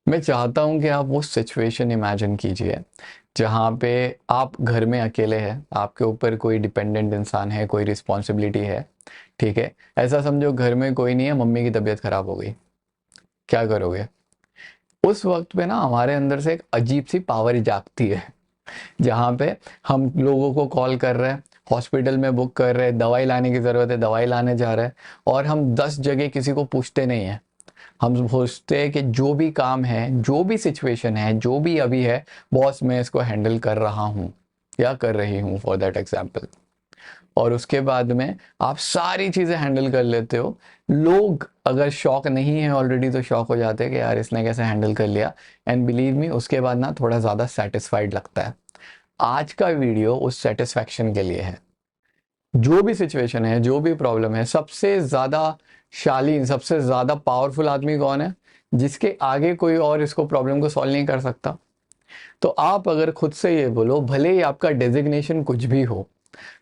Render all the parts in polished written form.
मैं चाहता हूँ कि आप वो सिचुएशन इमेजिन कीजिए जहाँ पे आप घर में अकेले हैं, आपके ऊपर कोई डिपेंडेंट इंसान है, कोई रिस्पॉन्सिबिलिटी है। ठीक है, ऐसा समझो घर में कोई नहीं है, मम्मी की तबीयत खराब हो गई, क्या करोगे? उस वक्त पे ना हमारे अंदर से एक अजीब सी पावर जागती है, जहाँ पे हम लोगों को कॉल कर रहे हैं, हॉस्पिटल में बुक कर रहे हैं, दवाई लाने की ज़रूरत है, दवाई लाने जा रहे हैं, और हम 10 जगह किसी को पूछते नहीं हैं। हम सोचते हैं कि जो भी काम है, जो भी सिचुएशन है, जो भी अभी है, बॉस मैं इसको हैंडल कर रहा हूँ या कर रही हूँ फॉर दैट एग्जाम्पल। और उसके बाद में आप सारी चीज़ें हैंडल कर लेते हो। लोग अगर शॉक नहीं है ऑलरेडी तो शॉक हो जाते हैं कि यार इसने कैसे हैंडल कर लिया। एंड बिलीव मी, उसके बाद ना थोड़ा ज़्यादा सेटिस्फाइड लगता है। आज का वीडियो उस सेटिस्फैक्शन के लिए है। जो भी सिचुएशन है, जो भी प्रॉब्लम है, सबसे ज़्यादा शालीन, सबसे ज़्यादा पावरफुल आदमी कौन है? जिसके आगे कोई और इसको प्रॉब्लम को सॉल्व नहीं कर सकता। तो आप अगर खुद से ये बोलो, भले ही आपका डेजिग्नेशन कुछ भी हो,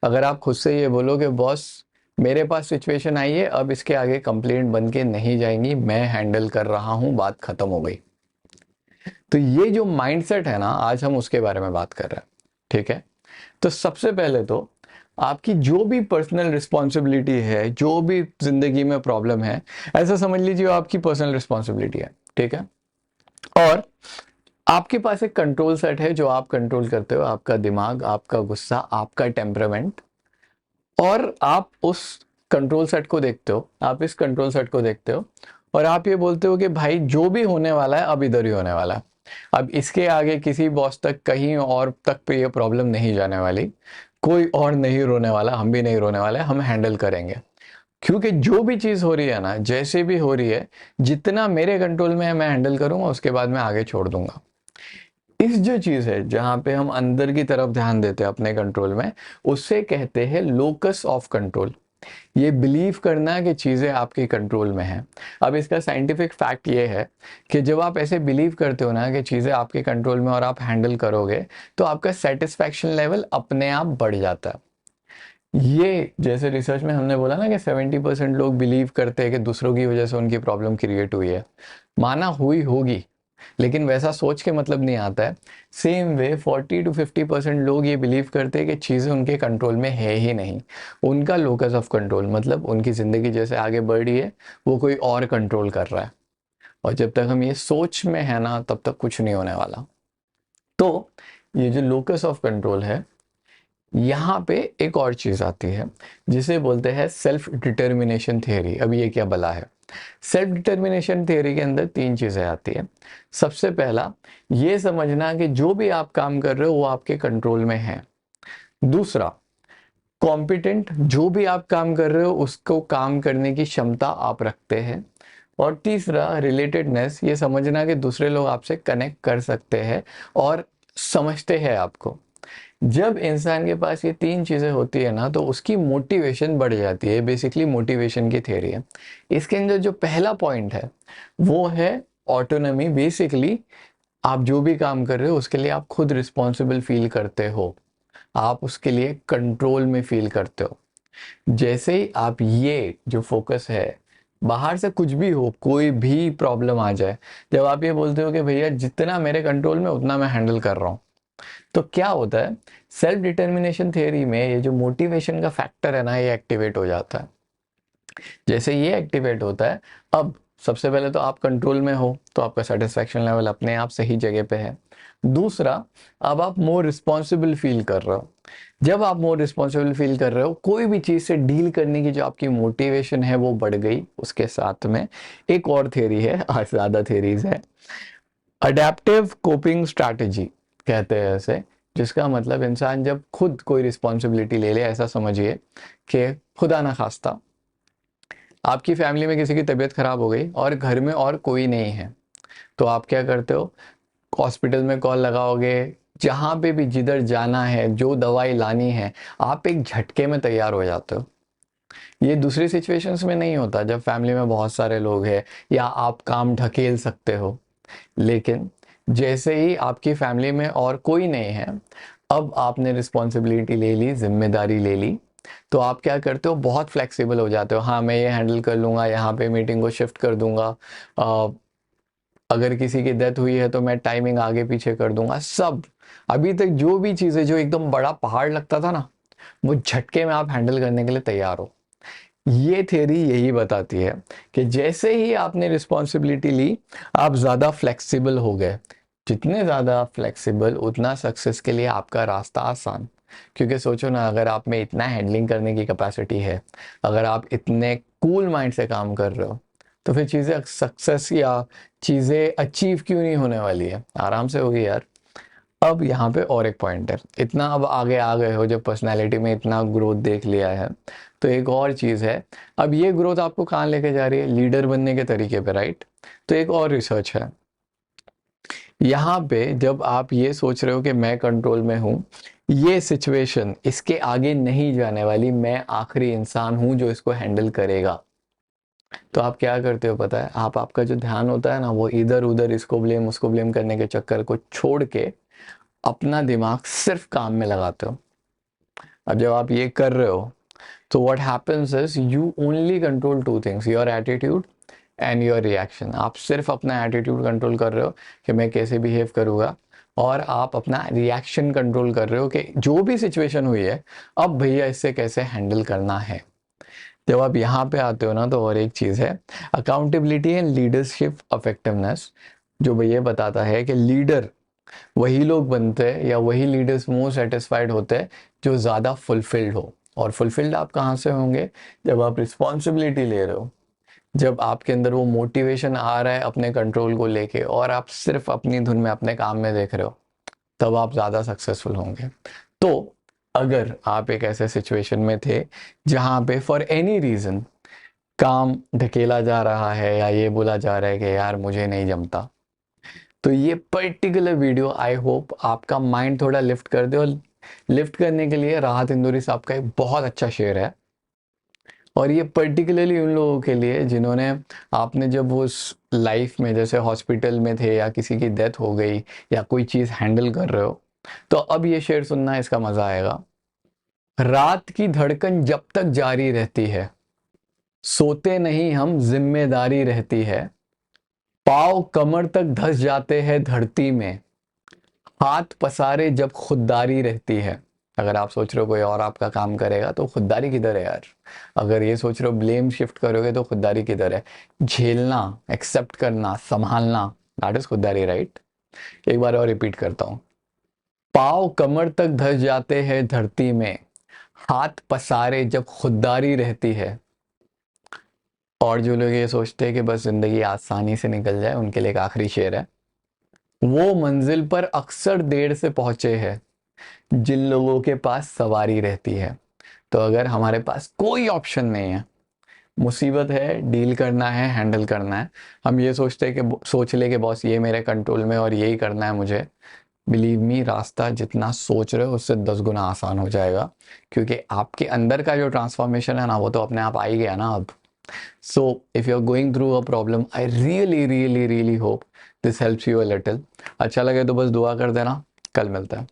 अगर आप खुद से ये बोलो कि बॉस मेरे पास सिचुएशन आई है, अब इसके आगे कंप्लेंट बन के नहीं जाएंगी, मैं हैंडल कर रहा हूँ, बात खत्म हो गई। तो ये जो माइंडसेट है ना, आज हम उसके बारे में बात कर रहे हैं। ठीक है, तो सबसे पहले तो आपकी जो भी पर्सनल रिस्पॉन्सिबिलिटी है, जो भी जिंदगी में प्रॉब्लम है, ऐसा समझ लीजिए आपकी पर्सनल रिस्पॉन्सिबिलिटी है। ठीक है, और आपके पास एक कंट्रोल सेट है जो आप कंट्रोल करते हो, आपका दिमाग, आपका गुस्सा, आपका टेम्परामेंट। और आप उस कंट्रोल सेट को देखते हो, आप इस कंट्रोल सेट को देखते हो, और आप ये बोलते हो कि भाई जो भी होने वाला है अब इधर ही होने वाला है। अब इसके आगे किसी बॉस तक, कहीं और तक पे ये प्रॉब्लम नहीं जाने वाली, कोई और नहीं रोने वाला, हम भी नहीं रोने वाले, हम हैंडल करेंगे। क्योंकि जो भी चीज़ हो रही है ना, जैसे भी हो रही है, जितना मेरे कंट्रोल में है मैं हैंडल करूंगा, उसके बाद मैं आगे छोड़ दूंगा। इस जो चीज़ है जहाँ पे हम अंदर की तरफ ध्यान देते हैं अपने कंट्रोल में, उससे कहते हैं लोकस ऑफ कंट्रोल। ये बिलीव करना कि चीज़ें आपके कंट्रोल में हैं। अब इसका साइंटिफिक फैक्ट ये है कि जब आप ऐसे बिलीव करते हो ना कि चीज़ें आपके कंट्रोल में और आप हैंडल करोगे, तो आपका सेटिस्फैक्शन लेवल अपने आप बढ़ जाता है। ये जैसे रिसर्च में हमने बोला ना कि 70% लोग बिलीव करते हैं कि दूसरों की वजह से उनकी प्रॉब्लम क्रिएट हुई है। माना हुई होगी, लेकिन वैसा सोच के मतलब नहीं आता है। सेम वे 40 to 50% लोग ये बिलीव करते हैं कि चीज़ें उनके कंट्रोल में है ही नहीं। उनका लोकस ऑफ कंट्रोल मतलब उनकी ज़िंदगी जैसे आगे बढ़ रही है, वो कोई और कंट्रोल कर रहा है। और जब तक हम ये सोच में है ना, तब तक कुछ नहीं होने वाला। तो ये जो लोकस ऑफ कंट्रोल है, यहाँ पे एक और चीज़ आती है जिसे बोलते हैं सेल्फ डिटर्मिनेशन थियरी। अब ये क्या भला है? सेल्फ डिटर्मिनेशन थियरी के अंदर तीन चीज़ें आती है। सबसे पहला, ये समझना कि जो भी आप काम कर रहे हो वो आपके कंट्रोल में है। दूसरा, कॉम्पिटेंट, जो भी आप काम कर रहे हो उसको काम करने की क्षमता आप रखते हैं। और तीसरा, रिलेटेडनेस, ये समझना कि दूसरे लोग आपसे कनेक्ट कर सकते हैं और समझते हैं आपको। जब इंसान के पास ये तीन चीज़ें होती है ना, तो उसकी मोटिवेशन बढ़ जाती है। बेसिकली मोटिवेशन की थ्योरी है। इसके अंदर जो पहला पॉइंट है वो है ऑटोनॉमी। बेसिकली आप जो भी काम कर रहे हो उसके लिए आप खुद रिस्पॉन्सिबल फील करते हो, आप उसके लिए कंट्रोल में फील करते हो। जैसे ही आप ये जो फोकस है, बाहर से कुछ भी हो, कोई भी प्रॉब्लम आ जाए, जब आप ये बोलते हो कि भैया जितना मेरे कंट्रोल में उतना मैं हैंडल कर रहा हूँ, तो क्या होता है, सेल्फ डिटर्मिनेशन थियरी में ये जो मोटिवेशन का फैक्टर है ना, ये एक्टिवेट हो जाता है। जैसे ये एक्टिवेट होता है, अब सबसे पहले तो आप कंट्रोल में हो, तो आपका सेटिस्फैक्शन लेवल अपने आप सही जगह पे है। दूसरा, अब आप मोर रिस्पॉन्सिबल फील कर रहे हो। जब आप मोर रिस्पॉन्सिबल फील कर रहे हो, कोई भी चीज़ से डील करने की जो आपकी मोटिवेशन है वो बढ़ गई। उसके साथ में एक और थियरी है, आज ज़्यादा थियरीज है, अडेप्टिव कोपिंग स्ट्रैटेजी कहते हैं ऐसे। जिसका मतलब इंसान जब खुद कोई रिस्पॉन्सिबिलिटी ले ले, ऐसा समझिए कि खुदा ना खास्ता आपकी फैमिली में किसी की तबीयत खराब हो गई और घर में और कोई नहीं है, तो आप क्या करते हो? हॉस्पिटल में कॉल लगाओगे, जहाँ पे भी जिधर जाना है, जो दवाई लानी है, आप एक झटके में तैयार हो जाते हो। ये दूसरी सिचुएशंस में नहीं होता, जब फैमिली में बहुत सारे लोग हैं या आप काम ढकेल सकते हो। लेकिन जैसे ही आपकी फैमिली में और कोई नहीं है, अब आपने रिस्पॉन्सिबिलिटी ले ली, जिम्मेदारी ले ली, तो आप क्या करते हो? बहुत फ्लेक्सिबल हो जाते हो। हाँ, मैं ये हैंडल कर लूँगा, यहाँ पे मीटिंग को शिफ्ट कर दूंगा, अगर किसी की डेथ हुई है तो मैं टाइमिंग आगे पीछे कर दूंगा, सब। अभी तक जो भी चीज़ें जो एकदम बड़ा पहाड़ लगता था ना, वो झटके में आप हैंडल करने के लिए तैयार हो। ये थ्योरी यही बताती है कि जैसे ही आपने रिस्पॉन्सिबिलिटी ली, आप ज़्यादा फ्लेक्सिबल हो गए। जितने ज़्यादा फ्लेक्सिबल, उतना सक्सेस के लिए आपका रास्ता आसान। क्योंकि सोचो ना, अगर आप में इतना हैंडलिंग करने की कैपेसिटी है, अगर आप इतने कूल माइंड से काम कर रहे हो, तो फिर चीज़ें सक्सेस या चीज़ें अचीव क्यों नहीं होने वाली है, आराम से होगी यार। अब यहाँ पे और एक पॉइंट है, इतना अब आगे आ गए हो, जब पर्सनैलिटी में इतना ग्रोथ देख लिया है, तो एक और चीज़ है। अब ये ग्रोथ आपको कहाँ लेके जा रही है? लीडर बनने के तरीके पे, राइट? तो एक और रिसर्च है यहाँ पे, जब आप ये सोच रहे हो कि मैं कंट्रोल में हूँ, ये सिचुएशन इसके आगे नहीं जाने वाली, मैं आखिरी इंसान हूँ जो इसको हैंडल करेगा, तो आप क्या करते हो पता है? आपका जो ध्यान होता है ना, वो इधर उधर इसको ब्लेम उसको ब्लेम करने के चक्कर को छोड़ के अपना दिमाग सिर्फ काम में लगाते हो। अब जब आप ये कर रहे हो, तो what happens is you only control two things, your attitude and your reaction. आप सिर्फ अपना एटीट्यूड कंट्रोल कर रहे हो कि मैं कैसे बिहेव करूँगा, और आप अपना रिएक्शन कंट्रोल कर रहे हो कि जो भी सिचुएशन हुई है, अब भैया इससे कैसे हैंडल करना है। जब आप यहाँ पे आते हो ना, तो और एक चीज़ है, अकाउंटेबिलिटी एंड लीडरशिप इफेक्टिवनेस, जो भैया बताता है कि लीडर वही लोग बनते हैं, या वही लीडर्स मोर सेटिस्फाइड होते हैं जो ज़्यादा फुलफिल्ड हो। और फुलफिल्ड आप कहाँ से होंगे? जब आप रिस्पॉन्सिबिलिटी ले रहे हो, जब आपके अंदर वो मोटिवेशन आ रहा है अपने कंट्रोल को लेके, और आप सिर्फ अपनी धुन में अपने काम में देख रहे हो, तब आप ज़्यादा सक्सेसफुल होंगे। तो अगर आप एक ऐसे सिचुएशन में थे जहाँ पे फॉर एनी रीज़न काम ढकेला जा रहा है, या ये बोला जा रहा है कि यार मुझे नहीं जमता, तो ये पर्टिकुलर वीडियो आई होप आपका माइंड थोड़ा लिफ्ट कर दे। और लिफ्ट करने के लिए राहत इंदौरी साहब का एक बहुत अच्छा शेर है, और ये पर्टिकुलरली उन लोगों के लिए जिन्होंने, आपने जब वो लाइफ में जैसे हॉस्पिटल में थे, या किसी की डेथ हो गई, या कोई चीज़ हैंडल कर रहे हो, तो अब ये शेर सुनना, इसका मज़ा आएगा। रात की धड़कन जब तक जारी रहती है, सोते नहीं हम, जिम्मेदारी रहती है। पाँव कमर तक धस जाते हैं धरती में, हाथ पसारे जब खुददारी रहती है। अगर आप सोच रहे हो कोई और आपका काम करेगा, तो खुददारी किधर है यार? अगर ये सोच रहे हो ब्लेम शिफ्ट करोगे, तो खुददारी किधर है? झेलना, एक्सेप्ट करना, संभालना, दैट इज खुददारी, राइट? एक बार और रिपीट करता हूँ। पाँव कमर तक धस जाते हैं धरती में, हाथ पसारे जब खुददारी रहती है। और जो लोग ये सोचते हैं कि बस जिंदगी आसानी से निकल जाए, उनके लिए एक आखिरी शेर है। वो मंजिल पर अक्सर देर से पहुंचे हैं जिन लोगों के पास सवारी रहती है। तो अगर हमारे पास कोई ऑप्शन नहीं है, मुसीबत है, डील करना है, हैंडल करना है, हम ये सोचते हैं कि सोच ले कि बॉस ये मेरे कंट्रोल में और यही करना है मुझे, बिलीव मी, रास्ता जितना सोच रहे हो उससे 10 गुना आसान हो जाएगा। क्योंकि आपके अंदर का जो ट्रांसफॉर्मेशन है ना, वो तो अपने आप आ ही गया ना अब। So if you are going through a problem, I really really really hope this helps you a little. अच्छा लगे तो बस दुआ कर देना। कल मिलता है।